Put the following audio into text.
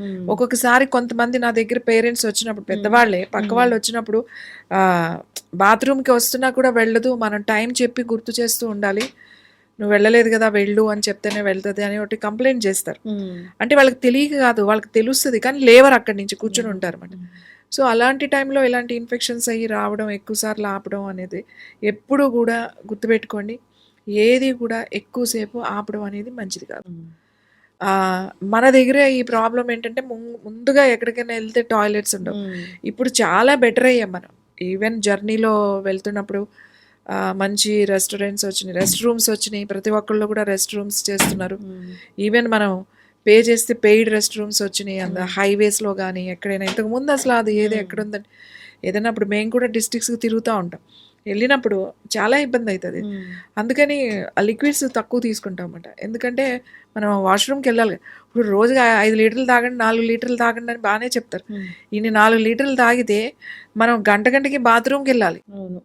హ్మ్. ఒక్కొక్కసారి కొంతమంది నా దగ్గర పేరెంట్స్ వచ్చినప్పుడు హ్మ్. పెద్దవాళ్ళే పక్క హ్మ్. వాళ్ళు వచ్చినప్పుడు బాత్రూమ్కి వస్తున్నా కూడా వెళ్ళదు, మనం టైం చెప్పి గుర్తు చేస్తూ ఉండాలి, నువ్వు వెళ్ళలేదు కదా వెళ్ళు అని చెప్తేనే వెళ్తుంది అని ఒకటి కంప్లైంట్ చేస్తారు. హ్మ్. అంటే వాళ్ళకి తెలియక కాదు, వాళ్ళకి తెలుస్తుంది కానీ లేవరు అక్కడి నుంచి కూర్చొని హ్మ్. ఉంటారు అన్నమాట. హ్మ్. సో అలాంటి టైంలో ఇలాంటి ఇన్ఫెక్షన్స్ అయ్యి రావడం, ఎక్కువసార్లు ఆపడం అనేది ఎప్పుడు కూడా గుర్తుపెట్టుకోండి. ఏది కూడా ఎక్కువసేపు ఆపడం అనేది మంచిది కాదు. హ్మ్. మన దగ్గర ఈ ప్రాబ్లం ఏంటంటే ముందుగా ఎక్కడికైనా వెళ్తే టాయిలెట్స్ ఉండవు. హ్మ్. ఇప్పుడు చాలా బెటర్ అయ్యాం మనం. ఈవెన్ జర్నీలో వెళ్తున్నప్పుడు మంచి రెస్టారెంట్స్ వచ్చినాయి, రెస్ట్ రూమ్స్ వచ్చినాయి, ప్రతి ఒక్కళ్ళు కూడా రెస్ట్ రూమ్స్ చేస్తున్నారు. హ్మ్. ఈవెన్ మనం పే చేస్తే పెయిడ్ రెస్ట్ రూమ్స్ వచ్చినాయి హ్మ్. హైవేస్లో కానీ ఎక్కడైనా. ఇంతకుముందు అసలు అది ఏది హ్మ్. ఎక్కడుందని ఏదైనా అప్పుడు మేము కూడా డిస్ట్రిక్ట్స్కి తిరుగుతూ ఉంటాం. వెళ్ళినప్పుడు చాలా ఇబ్బంది అవుతుంది. హ్మ్. అందుకని ఆ లిక్విడ్స్ తక్కువ తీసుకుంటాం అన్నమాట. ఎందుకంటే మనం వాష్రూమ్కి వెళ్ళాలి. ఇప్పుడు రోజుగా 5 లీటర్లు తాగండి, 4 లీటర్లు తాగండి అని బాగానే చెప్తారు. హ్మ్. ఇన్ని 4 లీటర్లు తాగితే మనం గంటకి బాత్రూమ్కి వెళ్ళాలి. అవును.